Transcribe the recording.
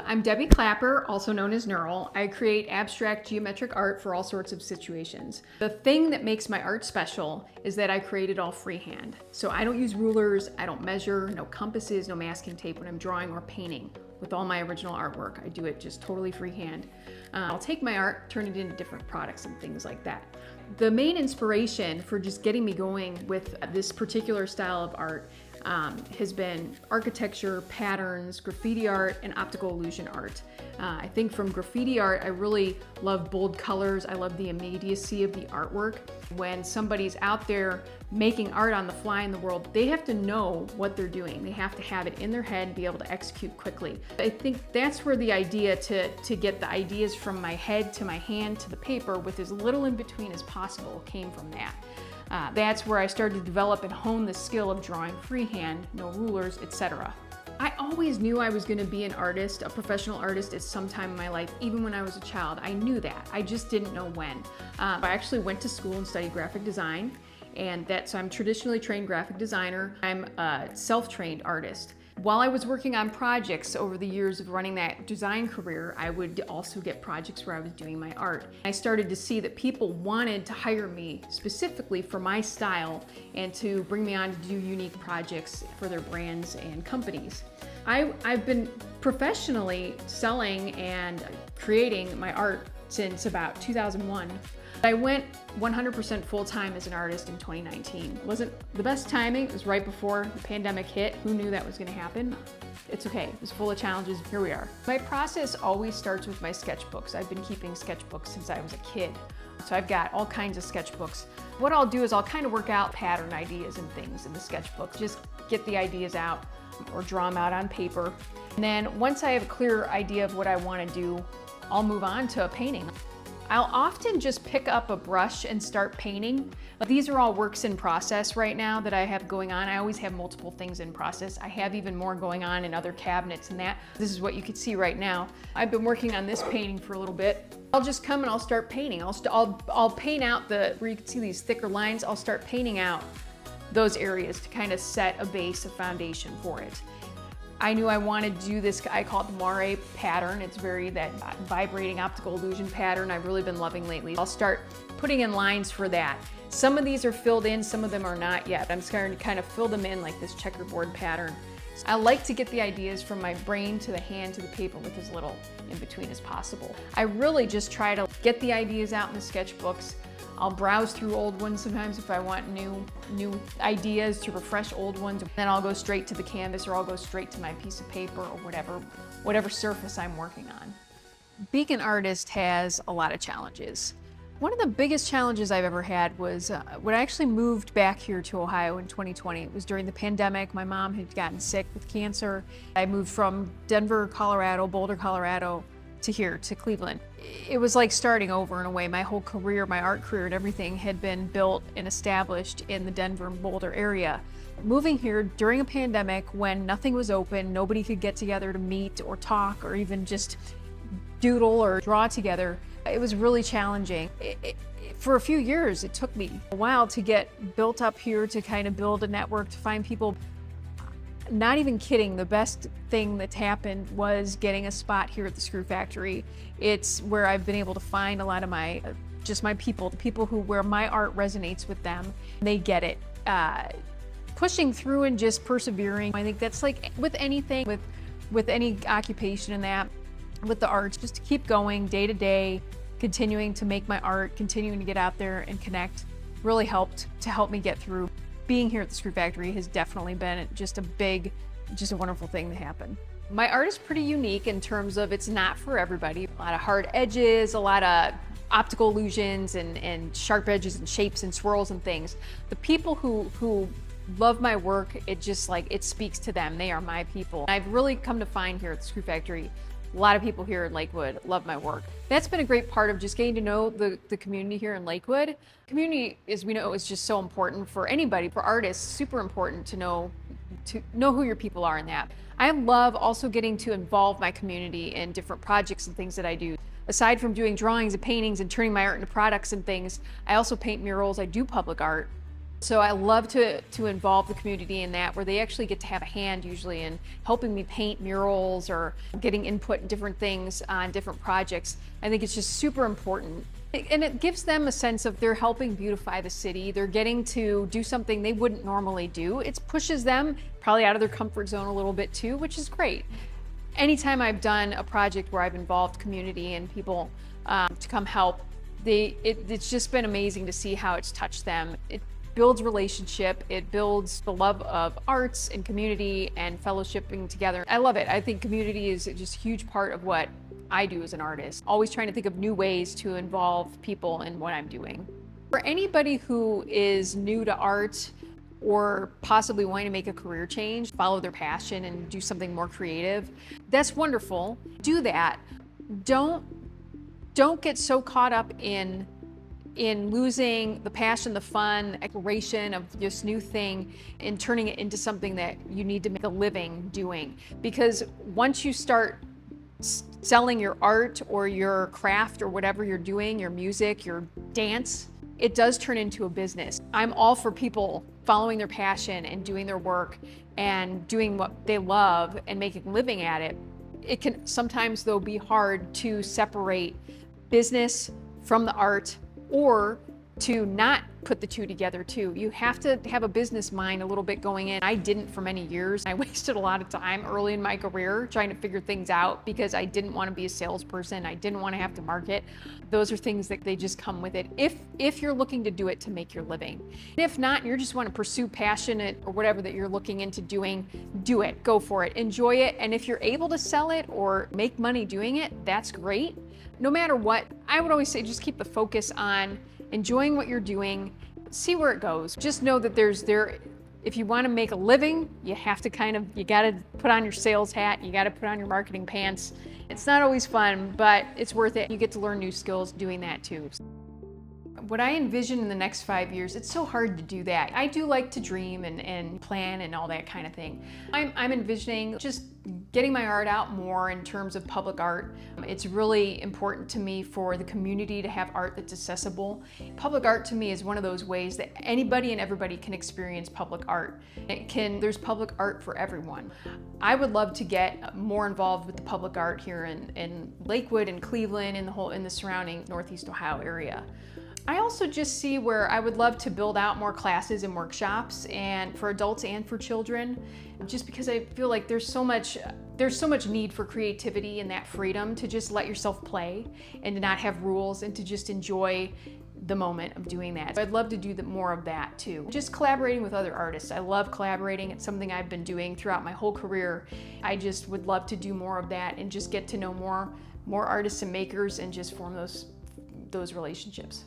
I'm Debbie Clapper, also known as Gneural. I create abstract geometric art for all sorts of situations. The thing that makes my art special is that I create it all freehand. So I don't use rulers, I don't measure, no compasses, no masking tape when I'm drawing or painting. With all my original artwork, I do it just totally freehand. I'll take my art, turn it into different products and things like that. The main inspiration for just getting me going with this particular style of art has been architecture, patterns, graffiti art, and optical illusion art. I think from graffiti art, I really love bold colors. I love the immediacy of the artwork. When somebody's out there making art on the fly in the world, they have to know what they're doing. They have to have it in their head and be able to execute quickly. I think that's where the idea to get the ideas from my head to my hand to the paper with as little in between as possible came from that. That's where I started to develop and hone the skill of drawing freehand, no rulers, etc. I always knew I was going to be an artist, a professional artist at some time in my life, even when I was a child. I knew that. I just didn't know when. I actually went to school and studied graphic design, so I'm traditionally trained graphic designer. I'm a self-trained artist. While I was working on projects over the years of running that design career, I would also get projects where I was doing my art. I started to see that people wanted to hire me specifically for my style and to bring me on to do unique projects for their brands and companies. I've been professionally selling and creating my art since about 2001. I went 100% full-time as an artist in 2019. It wasn't the best timing. It was right before the pandemic hit. Who knew that was going to happen? It's okay. It was full of challenges. Here we are. My process always starts with my sketchbooks. I've been keeping sketchbooks since I was a kid. So I've got all kinds of sketchbooks. What I'll do is I'll kind of work out pattern ideas and things in the sketchbook. Just get the ideas out or draw them out on paper. And then once I have a clear idea of what I want to do, I'll move on to a painting. I'll often just pick up a brush and start painting. These are all works in process right now that I have going on. I always have multiple things in process. I have even more going on in other cabinets and that. This is what you can see right now. I've been working on this painting for a little bit. I'll just come and I'll start painting. I'll paint out where you can see these thicker lines. I'll start painting out those areas to kind of set a base, a foundation for it. I knew I wanted to do this, I call it the moire pattern. It's that vibrating optical illusion pattern I've really been loving lately. I'll start putting in lines for that. Some of these are filled in, some of them are not yet. I'm starting to kind of fill them in like this checkerboard pattern. I like to get the ideas from my brain to the hand to the paper with as little in between as possible. I really just try to get the ideas out in the sketchbooks. I'll browse through old ones sometimes if I want new ideas to refresh old ones. Then I'll go straight to the canvas or I'll go straight to my piece of paper or whatever surface I'm working on. Being an artist has a lot of challenges. One of the biggest challenges I've ever had was when I actually moved back here to Ohio in 2020. It was during the pandemic. My mom had gotten sick with cancer. I moved from Denver, Colorado, Boulder, Colorado, to here, to Cleveland. It was like starting over in a way. My whole career, my art career and everything had been built and established in the Denver and Boulder area. Moving here during a pandemic when nothing was open, nobody could get together to meet or talk or even just doodle or draw together, it was really challenging. For a few years, it took me a while to get built up here, to kind of build a network, to find people. Not even kidding, the best thing that's happened was getting a spot here at the Screw Factory. It's where I've been able to find a lot of my people, the people where my art resonates with them. They get it. Pushing through and just persevering. I think that's like with anything, with any occupation in that, with the arts, just to keep going day to day, continuing to make my art, continuing to get out there and connect, really helped to help me get through. Being here at the Screw Factory has definitely been just a wonderful thing to happen. My art is pretty unique in terms of it's not for everybody. A lot of hard edges, a lot of optical illusions and sharp edges and shapes and swirls and things. The people who love my work, it speaks to them. They are my people. I've really come to find here at the Screw Factory, a lot of people here in Lakewood love my work. That's been a great part of just getting to know the community here in Lakewood. Community, as we know, is just so important for anybody. For artists, super important to know who your people are in that. I love also getting to involve my community in different projects and things that I do. Aside from doing drawings and paintings and turning my art into products and things, I also paint murals. I do public art. So I love to involve the community in that, where they actually get to have a hand usually in helping me paint murals or getting input in different things on different projects. I think it's just super important. And it gives them a sense of they're helping beautify the city. They're getting to do something they wouldn't normally do. It pushes them probably out of their comfort zone a little bit too, which is great. Anytime I've done a project where I've involved community and people to come help, it's just been amazing to see how it's touched them. It builds relationship, it builds the love of arts and community and fellowshipping together. I love it. I think community is just a huge part of what I do as an artist. Always trying to think of new ways to involve people in what I'm doing. For anybody who is new to art or possibly wanting to make a career change, follow their passion and do something more creative, that's wonderful. Do that. Don't get so caught up in losing the passion, the fun, exploration of this new thing and turning it into something that you need to make a living doing. Because once you start selling your art or your craft or whatever you're doing, your music, your dance, it does turn into a business. I'm all for people following their passion and doing their work and doing what they love and making a living at it. It can sometimes though be hard to separate business from the art, or to not put the two together too. You have to have a business mind a little bit going in. I didn't for many years. I wasted a lot of time early in my career trying to figure things out because I didn't want to be a salesperson. I didn't want to have to market. Those are things that they just come with it. If you're looking to do it to make your living. If not, and you just want to pursue passionate or whatever that you're looking into doing, do it, go for it, enjoy it. And if you're able to sell it or make money doing it, that's great. No matter what, I would always say just keep the focus on enjoying what you're doing, see where it goes. Just know that if you want to make a living, you have to you got to put on your sales hat, you got to put on your marketing pants. It's not always fun, but it's worth it. You get to learn new skills doing that too. What I envision in the next 5 years, it's so hard to do that. I do like to dream and plan and all that kind of thing. I'm envisioning just getting my art out more in terms of public art. It's really important to me for the community to have art that's accessible. Public art to me is one of those ways that anybody and everybody can experience public art. There's public art for everyone. I would love to get more involved with the public art here in Lakewood and Cleveland and in the surrounding Northeast Ohio area. I also just see where I would love to build out more classes and workshops and for adults and for children, just because I feel like there's so much need for creativity and that freedom to just let yourself play and to not have rules and to just enjoy the moment of doing that. I'd love to do more of that too. Just collaborating with other artists. I love collaborating. It's something I've been doing throughout my whole career. I just would love to do more of that and just get to know more artists and makers and just form those relationships.